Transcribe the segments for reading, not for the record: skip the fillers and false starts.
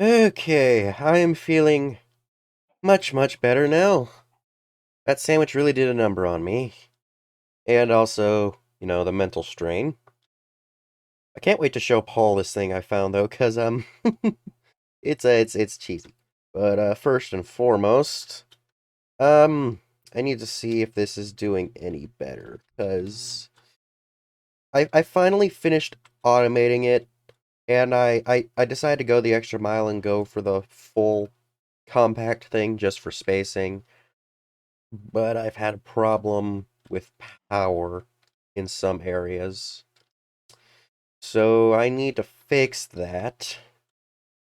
Okay, I am feeling much better now. That sandwich really did a number on me. And also, the mental strain. I can't wait to show Paul this thing I found though, cause it's cheesy. But first and foremost, um I need to see if this is doing any better, cause I finally finished automating it, and I decided to go the extra mile and go for the full compact thing just for spacing. But I've had a problem with power in some areas. So I need to fix that.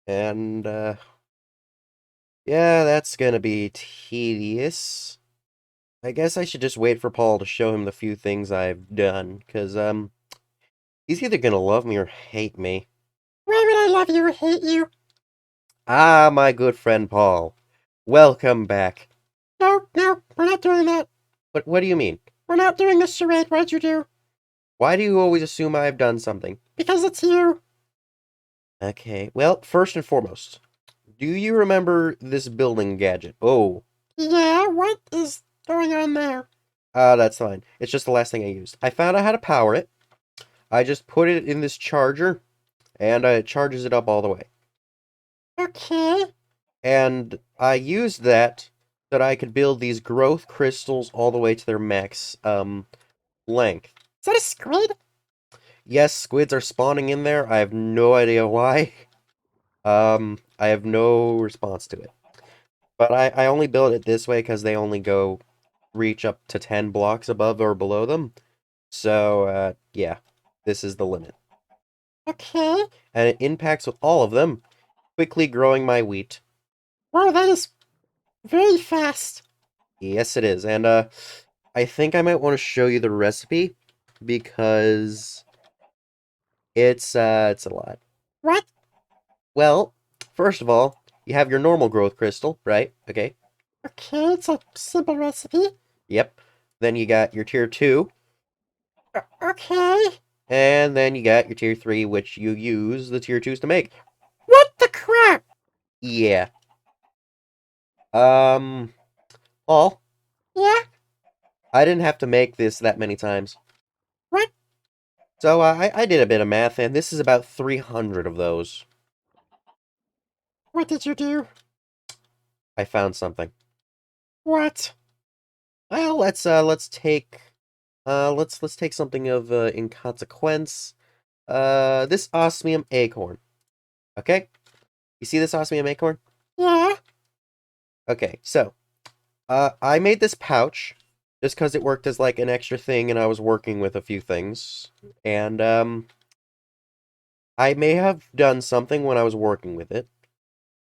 And, yeah, that's gonna be tedious. I guess I should just wait for Paul to show him the few things I've done, because, he's either gonna love me or hate me. Why would I love you or hate you? Ah, my good friend Paul. Welcome back. No, we're not doing that. What do you mean? We're not doing this charade. What'd you do? Why do you always assume I've done something? Because it's you. Okay, well, first and foremost, do you remember this building gadget? Oh, Yeah, what is going on there? that's fine. It's just the last thing I used. I found out how to power it. I just put it in this charger, and it charges it up all the way. Okay. And I used that so that I could build these growth crystals all the way to their max length. Is that a squid? Yes, squids are spawning in there. I have no idea why. I have no response to it. But I only build it this way because they only reach up to 10 blocks above or below them. So, yeah, this is the limit. Okay. And it impacts with all of them, quickly growing my wheat. Wow, that is very fast. Yes, it is. And, I think I might want to show you the recipe because it's a lot. What? Well, first of all, you have your normal growth crystal, right? Okay. Okay, it's a simple recipe. Yep. Then you got your tier 2, Okay. and then you got your tier 3, which you use the tier 2s to make. What the crap? Yeah. Um, Paul, Yeah? I didn't have to make this that many times. What? So I did a bit of math, and this is about 300 of those. What did you do? I found something. What? Well, let's take let's take something of inconsequence. This osmium acorn. Okay, you see this osmium acorn? Yeah? Okay, so I made this pouch just because it worked as like an extra thing, and I was working with a few things, and I may have done something when I was working with it.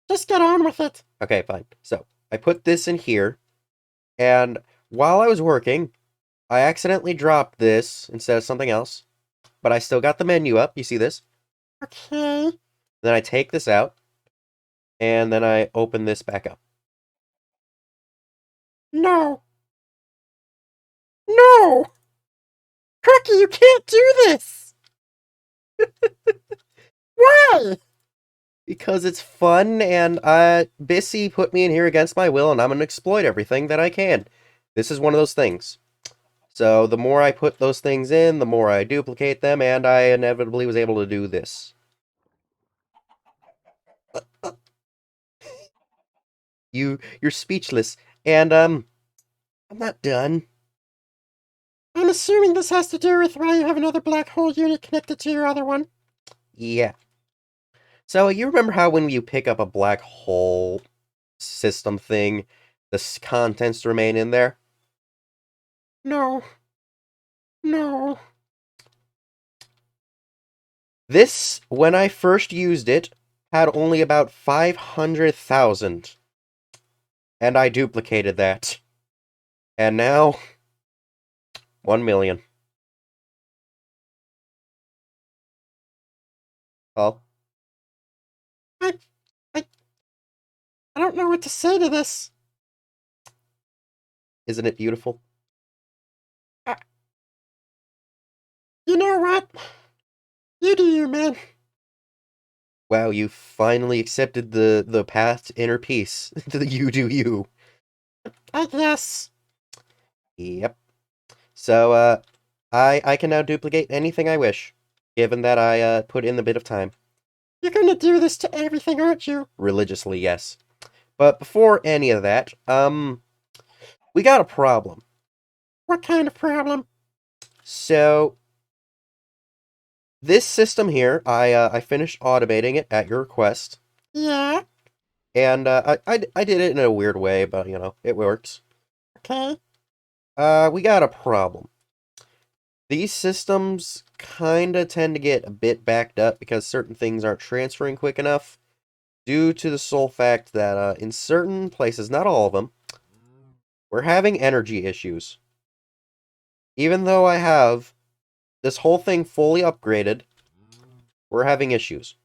Just get on with it. Okay, fine. So I put this in here, and while I was working, I accidentally dropped this instead of something else, but I still got the menu up. You see this? Okay. Then I take this out, and then I open this back up. No. No! Cookie, you can't do this! Why? Because it's fun, and Bissy put me in here against my will, and I'm gonna exploit everything that I can. This is one of those things. So the more I put those things in, the more I duplicate them, and I inevitably was able to do this. You're speechless, and I'm not done. I'm assuming this has to do with why you have another black hole unit connected to your other one. Yeah. So you remember how when you pick up a black hole system thing, the contents remain in there? No. No. This, when I first used it, had only about 500,000, and I duplicated that. And now, 1 million. Oh, I, I, I don't know what to say to this. isn't it beautiful? Uh, you know what? You do you, man. Wow, you finally accepted the path to inner peace. The you do you. I guess. Yep. So, I can now duplicate anything I wish, given that I put in the bit of time. You're gonna do this to everything, aren't you? Religiously, yes. But before any of that, we got a problem. What kind of problem? So, this system here, I finished automating it at your request, Yeah, and I did it in a weird way, but you know, it works. okay. We got a problem. These systems kinda tend to get a bit backed up because certain things aren't transferring quick enough, due to the sole fact that in certain places, not all of them, we're having energy issues. Even though I have this whole thing fully upgraded, we're having issues.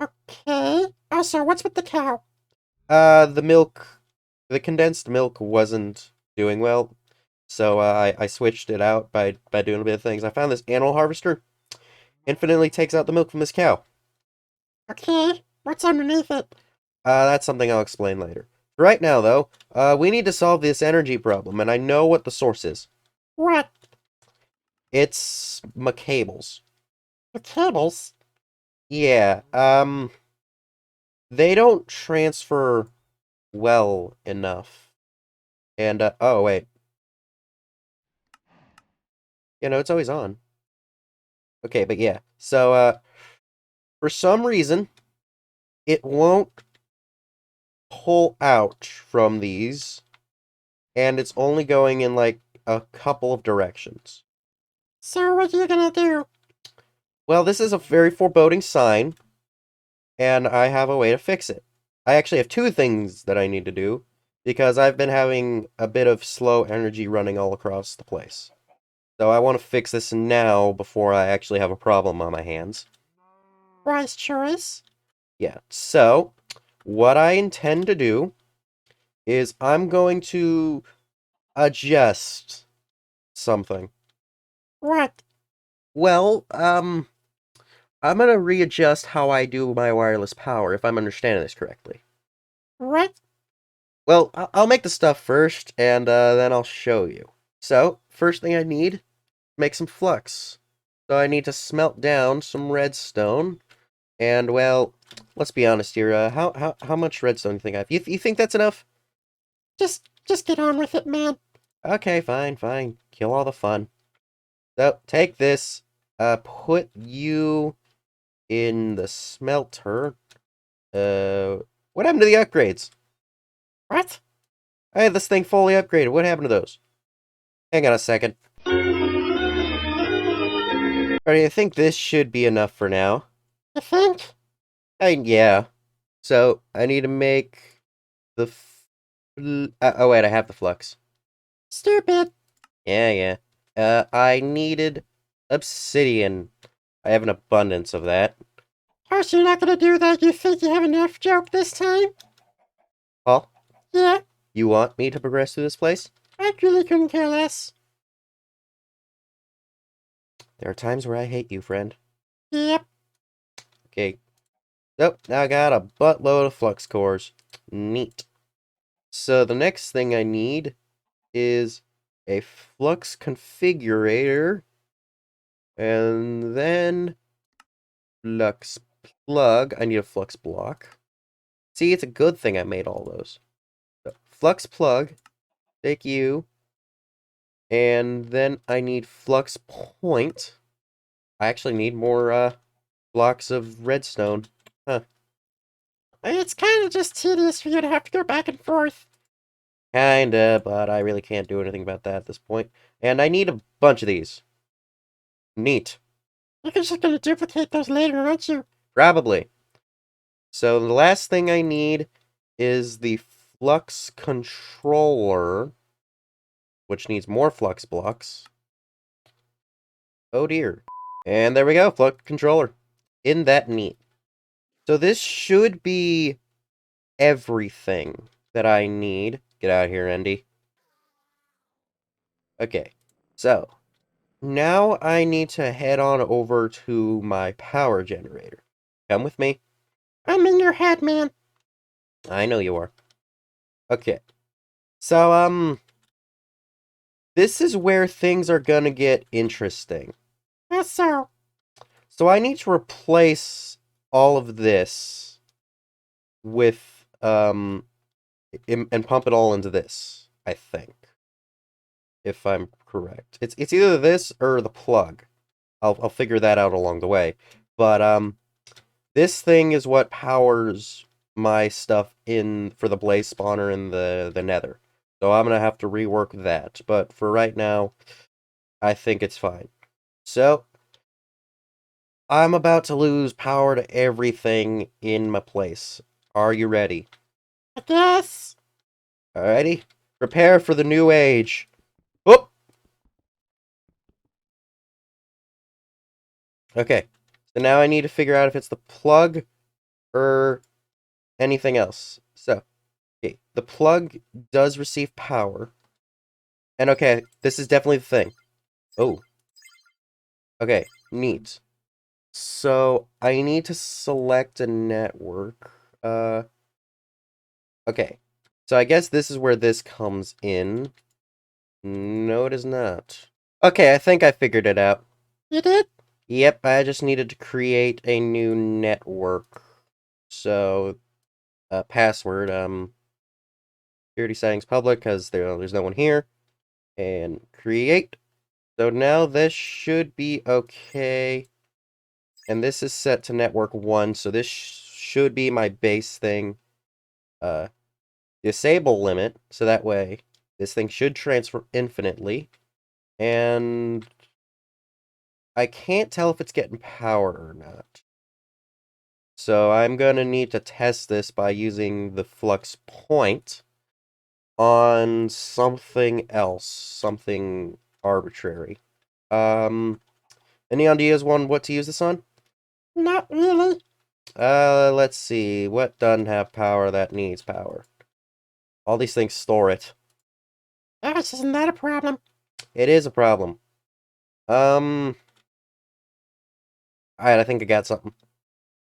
Okay. Also, what's with the cow? The milk, the condensed milk wasn't doing well, so I switched it out by doing a bit of things. I found this animal harvester infinitely takes out the milk from this cow. Okay. What's underneath it? That's something I'll explain later. Right now, though, we need to solve this energy problem, and I know what the source is. What? It's my cables. The cables? Yeah, they don't transfer well enough. And, oh, wait. You know, it's always on. Okay, but yeah. So, for some reason, it won't pull out from these, and it's only going in, like, a couple of directions. So, what are you gonna do? Well, this is a very foreboding sign, and I have a way to fix it. I actually have two things that I need to do, because I've been having a bit of slow energy running all across the place. So I want to fix this now before I actually have a problem on my hands. Wise choice. Yeah, so what I intend to do is I'm going to adjust something. What? Well, I'm going to readjust how I do my wireless power, if I'm understanding this correctly. What? Well, I'll make the stuff first, and then I'll show you. So, first thing I need, make some flux. So I need to smelt down some redstone, and well, let's be honest here. How much redstone do you think I have? You think that's enough? Just get on with it, man. Okay, fine, fine. Kill all the fun. So take this. Put you in the smelter. What happened to the upgrades? What? I had this thing fully upgraded. What happened to those? Hang on a second. Alright, I think this should be enough for now. You think? Yeah. So I need to make the. Oh wait, I have the flux. Stupid. Yeah, yeah. I needed obsidian. I have an abundance of that. Oh, so you're not gonna do that? You think you have enough joke this time? Paul, Yeah, you want me to progress through this place? I really couldn't care less. There are times where I hate you, friend. Yep. Okay. So, now I got a buttload of flux cores. Neat. So, the next thing I need is a flux configurator. And then flux plug. I need a flux block. See, it's a good thing I made all those. So, flux plug. Take you. And then I need flux point. I actually need more blocks of redstone. Huh. It's kind of just tedious for you to have to go back and forth. Kinda, but I really can't do anything about that at this point. And I need a bunch of these. Neat. You're just gonna duplicate those later, aren't you? Probably. So the last thing I need is the flux controller, which needs more flux blocks. Oh dear. And there we go, flux controller. Isn't that neat? So this should be everything that I need. Get out of here, Andy. Okay, so now I need to head on over to my power generator. Come with me. I'm in your head, man. I know you are. Okay. So, this is where things are gonna get interesting. Yes, so. So I need to replace all of this with, and pump it all into this, I think. If I'm correct. It's either this or the plug. I'll figure that out along the way. But, this thing is what powers my stuff in for the blaze spawner in the nether. So I'm gonna have to rework that. But for right now, I think it's fine. So I'm about to lose power to everything in my place. Are you ready? I guess. Alrighty? Prepare for the new age. Whoop! Okay. So now I need to figure out if it's the plug or anything else. So, okay, the plug does receive power. And okay, this is definitely the thing. Oh, okay, neat. So, I need to select a network. Okay. So I guess this is where this comes in. No, it is not. Okay, I think I figured it out. You did? Yep, I just needed to create a new network. So, password, security settings public, because there's no one here. And create. So now this should be okay. And this is set to network 1, so this should be my base thing. Disable limit, so that way this thing should transfer infinitely. And I can't tell if it's getting power or not. So I'm going to need to test this by using the flux point on something else, something arbitrary. Um, any ideas on what to use this on? Not really. Let's see. What doesn't have power that needs power? All these things store it. This isn't that a problem? It is a problem. Um, alright, I think I got something.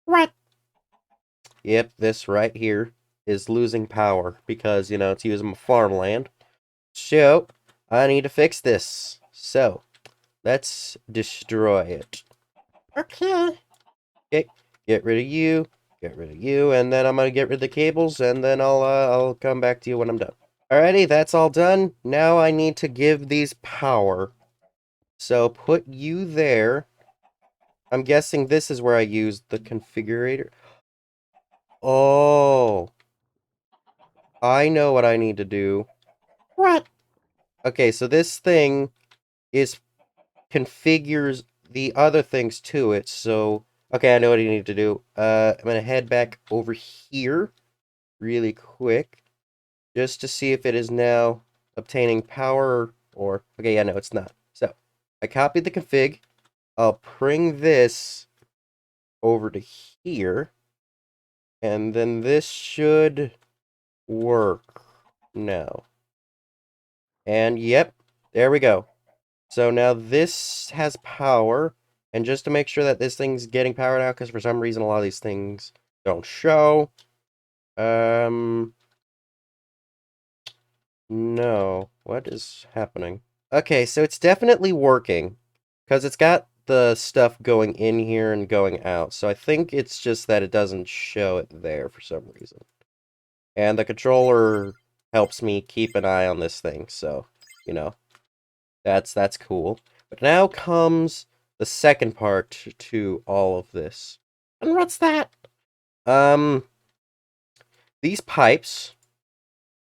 What? Yep, this right here is losing power because, it's using my farmland. So, I need to fix this. So, let's destroy it. Okay. Okay, get rid of you, and then I'm gonna get rid of the cables, and then I'll come back to you when I'm done. Alrighty, that's all done. Now I need to give these power. So put you there. I'm guessing this is where I used the configurator. Oh, I know what I need to do. What? Okay, so this thing is configures the other things to it. So, okay, I know what I need to do. I'm gonna head back over here really quick just to see if it is now obtaining power or okay, yeah, no, it's not. So, I copied the config. I'll bring this over to here, and then this should work now. And yep, there we go. So now this has power, and just to make sure that this thing's getting power now, because for some reason a lot of these things don't show. No. What is happening? Okay, so it's definitely working, because it's got the stuff going in here and going out, so I think it's just that it doesn't show it there for some reason. And the controller helps me keep an eye on this thing, so, that's cool. But now comes the second part to all of this. And what's that? Um, these pipes,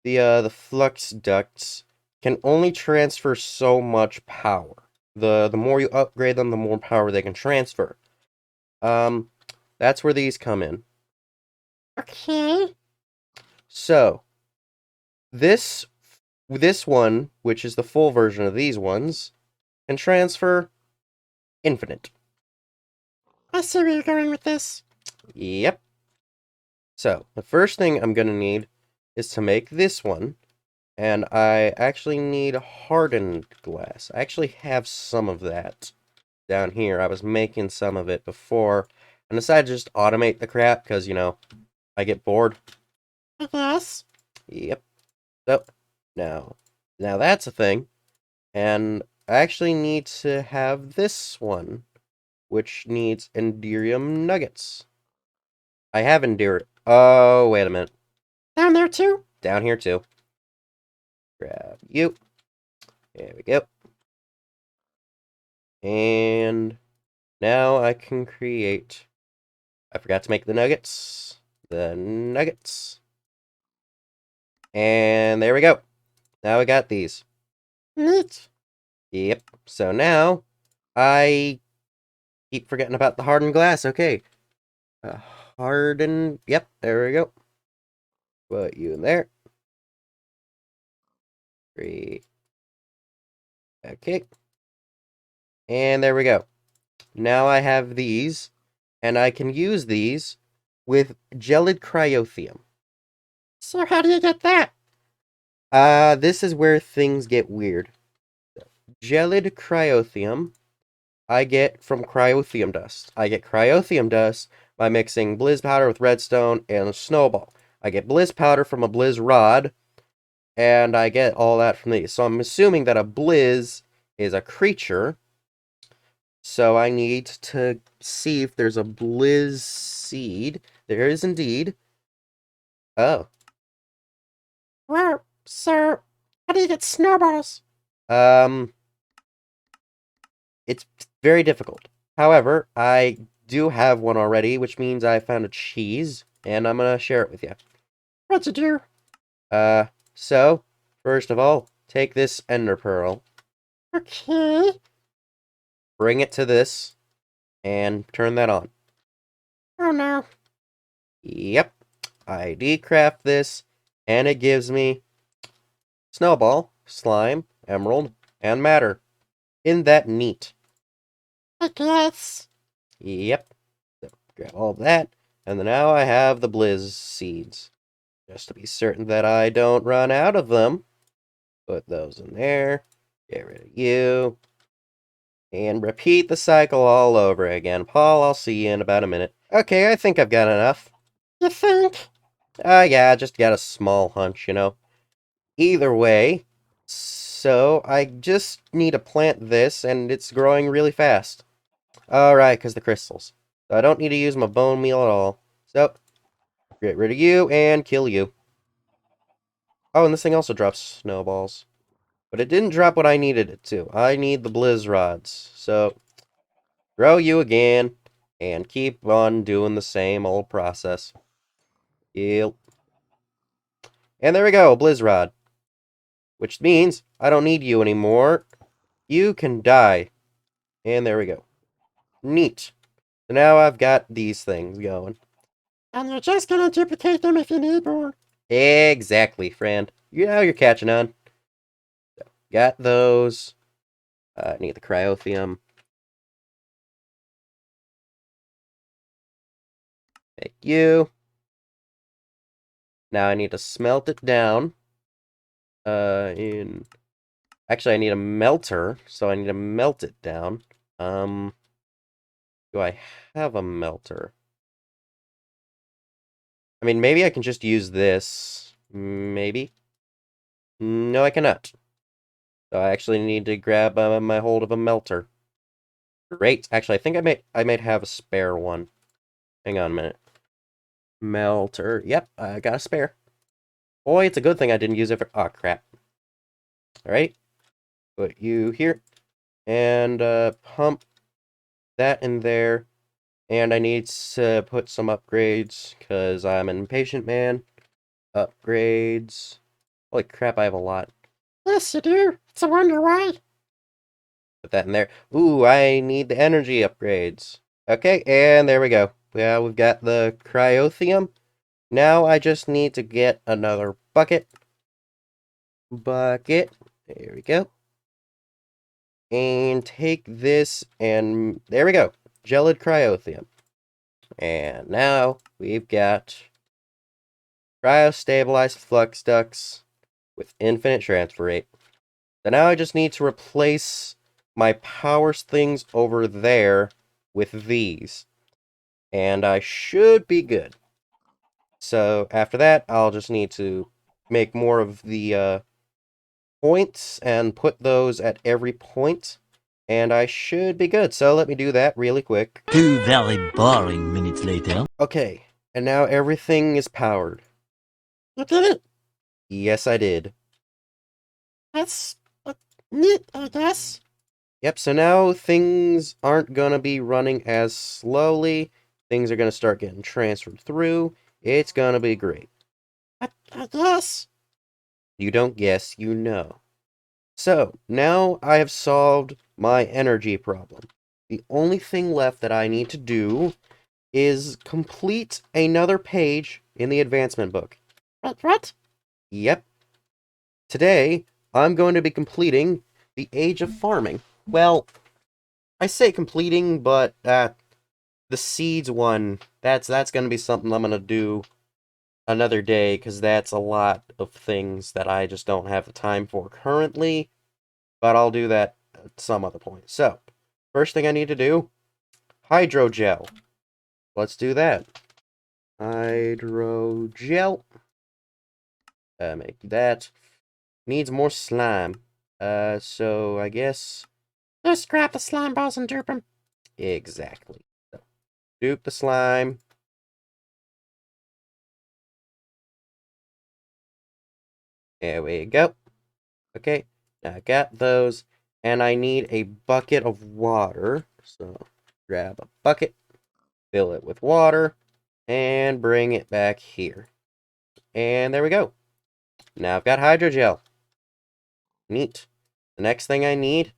the flux ducts, can only transfer so much power. The more you upgrade them, the more power they can transfer. Um, that's where these come in. Okay. So, this this one, which is the full version of these ones, can transfer infinite. I see where you're going with this. Yep. So, the first thing I'm going to need is to make this one, And I actually need hardened glass. I actually have some of that down here. I was making some of it before, and decided to just automate the crap, because, I get bored. I guess. Yep. So, now, that's a thing. And I actually need to have this one, which needs Enderium nuggets. I have Enderium. Oh, wait a minute. Down there too? Down here too. Grab you. There we go. And now I can create. I forgot to make the nuggets. The nuggets. And there we go. Now I got these. Neat. Yep. So now I keep forgetting about the hardened glass. Okay. Uh, hardened. Yep. There we go. Put you in there. Great. Okay. And there we go. Now I have these, and I can use these with gelid cryotheum. So how do you get that? This is where things get weird. Gelid cryotheum I get from cryotheum dust. I get cryotheum dust by mixing blizz powder with redstone and a snowball. I get blizz powder from a blizz rod, and I get all that from these. So I'm assuming that a blizz is a creature. So I need to see if there's a blizz seed. There is indeed. Oh. Wow. So how do you get snowballs? Um, it's very difficult. However, I do have one already, which means I found a cheese, and I'm gonna share it with you. What'd you do? So, first of all, take this ender pearl, Okay. bring it to this, and turn that on. Oh no. Yep. I decraft this, and it gives me snowball, slime, emerald, and matter. Isn't that neat? I guess. Yep. So, grab all that, and then now I have the blizz seeds. Just to be certain that I don't run out of them, put those in there, get rid of you, and repeat the cycle all over again. Paul, I'll see you in about a minute. Okay, I think I've got enough. You think? Yeah, just got a small hunch. Either way, so I just need to plant this, and it's growing really fast. Alright, because the crystals. So I don't need to use my bone meal at all. So, get rid of you, and kill you. Oh, and this thing also drops snowballs. But it didn't drop what I needed it to. I need the blizz rods. So, grow you again, and keep on doing the same old process. Yep. And there we go, blizz rod. Which means I don't need you anymore. You can die. And there we go. Neat. So now I've got these things going. And you're just gonna duplicate them if you need more. Exactly, friend. You're catching on. Got those. I need the cryotheum. Thank you. Now I need to smelt it down. In Actually I need a melter, so I need to melt it down. Do I have a melter? I mean, maybe I can just use this. Maybe. No, I cannot. So I actually need to grab my hold of a melter. Great. Actually, I think I might have a spare one. Hang on a minute. Melter. Yep, I got a spare. Boy, it's a good thing I didn't use it for... Oh, crap. Alright. Put you here. And pump that in there. And I need to put some upgrades, because I'm an impatient man. Upgrades. Holy crap, I have a lot. Yes, you do. It's a wonder why. Put that in there. Ooh, I need the energy upgrades. Okay, and there we go. Yeah, we've got the cryotheum. Now I just need to get another bucket. Bucket. There we go. And take this, and there we go. Gelid cryotheum. And now we've got cryostabilized flux ducts, with infinite transfer rate. So now I just need to replace my power things over there with these. And I should be good. So after that, I'll just need to make more of the points and put those at every point. And I should be good. So let me do that really quick. 2 very boring minutes later. Okay, and now everything is powered. You did it. Yes, I did. That's neat, I guess. Yep, so now things aren't gonna be running as slowly. Things are gonna start getting transferred through. It's gonna be great. I guess. You don't guess, you know. So, now I have solved my energy problem. The only thing left that I need to do is complete another page in the advancement book. Wait, what? Yep. Today, I'm going to be completing the Age of Farming. Well, I say completing, but the seeds one, that's going to be something I'm going to do another day, because that's a lot of things that I just don't have the time for currently, but I'll do that at some other point. So, first thing I need to do, hydrogel. Let's do that. Hydrogel. Make that. Needs more slime. So I guess... Just grab the slime balls and dupe them. Exactly. So, dupe the slime. There we go. Okay, now I got those, and I need a bucket of water. So, grab a bucket, fill it with water, and bring it back here. And there we go. Now I've got hydrogel. Neat. The next thing I need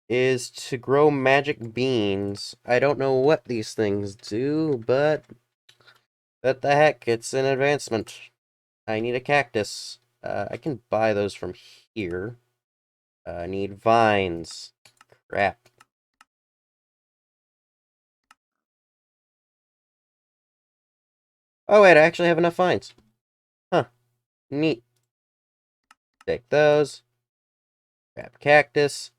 is to grow magic beans. I don't know what these things do, but what the heck, it's an advancement. I need a cactus. I can buy those from here. I need vines. Crap. Oh wait, I actually have enough vines. Huh. Neat. Take those. Grab cactus.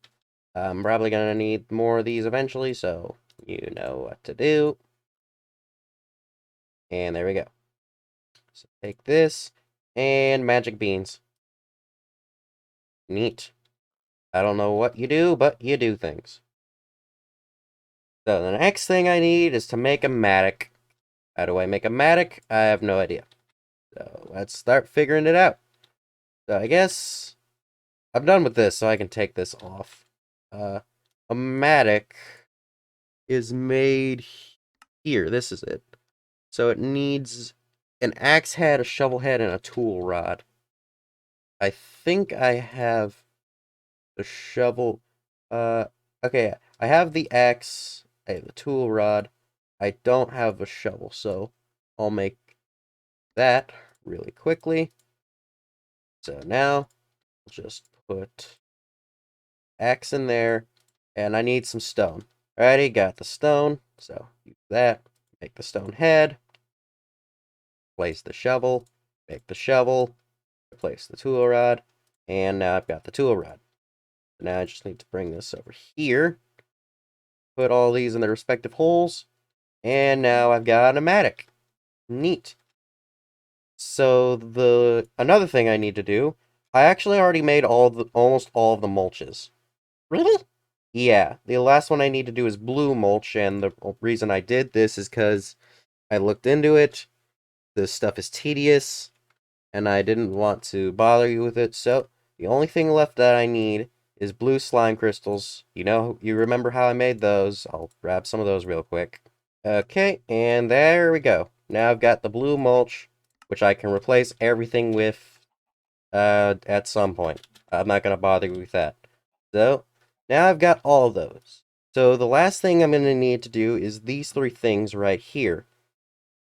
I'm probably gonna need more of these eventually, so you know what to do. And there we go. So take this, and magic beans. Neat. I don't know what you do, but you do things. So the next thing I need is to make a mattock. How do I make a mattock? I have no idea. So let's start figuring it out. So I guess I'm done with this, so I can take this off. A mattock is made here. This is it. So it needs an axe head, a shovel head, and a tool rod. I think I have the shovel. Okay, I have the axe, I have the tool rod. I don't have a shovel, so I'll make that really quickly. So now, I'll just put axe in there, and I need some stone. Alrighty, got the stone, so use that. Make the stone head. Place the shovel. Make the shovel. Place the tool rod. And now I've got the tool rod. Now I just need to bring this over here. Put all these in their respective holes. And now I've got a mattock. Neat. So another thing I need to do, I actually already made almost all of the mulches. Really? Yeah, the last one I need to do is blue mulch, and the reason I did this is because I looked into it. This stuff is tedious, and I didn't want to bother you with it, so the only thing left that I need is blue slime crystals. You remember how I made those. I'll grab some of those real quick. Okay, and there we go. Now I've got the blue mulch, which I can replace everything with at some point. I'm not going to bother you with that. So, now I've got all of those. So the last thing I'm going to need to do is these three things right here.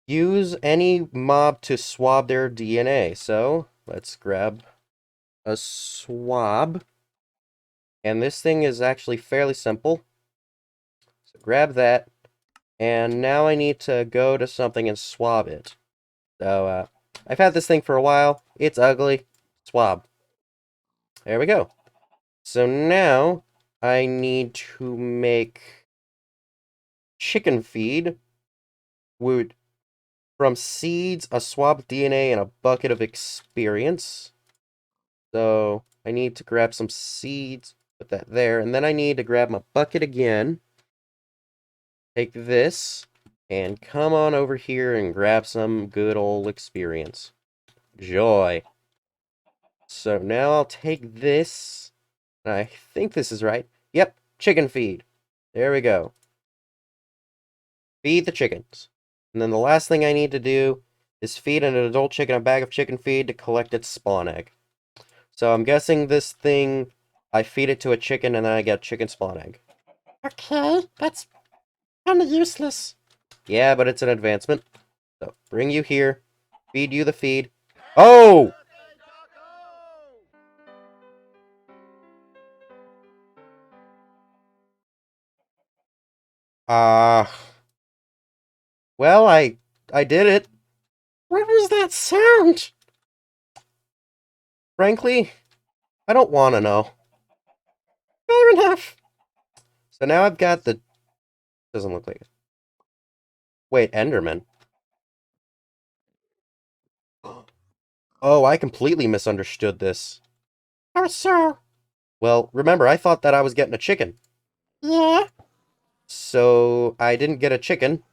Use any mob to swab their DNA. So, let's grab a swab. And this thing is actually fairly simple. So grab that. And now I need to go to something and swab it. So, I've had this thing for a while. It's ugly. Swab. There we go. So now I need to make chicken feed with from seeds, a swab of DNA, and a bucket of experience. So I need to grab some seeds, put that there, and then I need to grab my bucket again. Take this, and come on over here and grab some good old experience. Joy. So now I'll take this, and I think this is right. Yep, chicken feed. There we go. Feed the chickens. And then the last thing I need to do is feed an adult chicken a bag of chicken feed to collect its spawn egg. So I'm guessing this thing, I feed it to a chicken and then I get a chicken spawn egg. Okay, that's kind of useless. Yeah, but it's an advancement. So bring you here, feed you the feed. Oh! Uh, well, I did it. What was that sound? Frankly, I don't want to know. Fair enough. So now I've got the... Doesn't look like it. Wait, Enderman. Oh, I completely misunderstood this. How so? Well, remember, I thought that I was getting a chicken. Yeah? So I didn't get a chicken.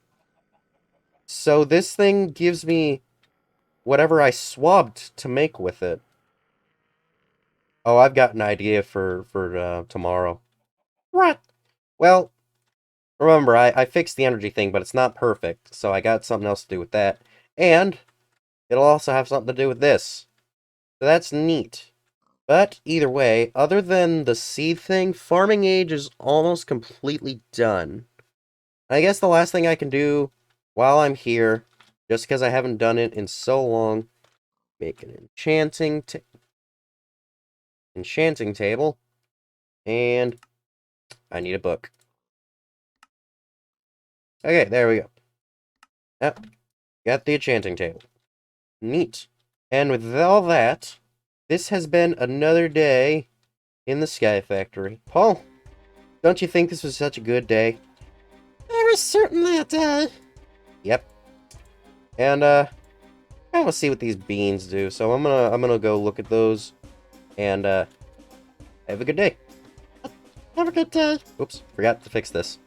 So this thing gives me whatever I swabbed to make with it. Oh, I've got an idea for tomorrow. What? Well, remember, I fixed the energy thing, but it's not perfect, so I got something else to do with that. And it'll also have something to do with this. So that's neat. But either way, other than the seed thing, farming age is almost completely done. I guess the last thing I can do while I'm here, just because I haven't done it in so long, make an enchanting table, and I need a book. Okay, there we go. Yep, got the enchanting table. Neat. And with all that, this has been another day in the Sky Factory. Paul, don't you think this was such a good day? It was certainly a day. Yep. And I want to see what these beans do, so I'm gonna go look at those, and have a good day. Have a good day. Oops, forgot to fix this.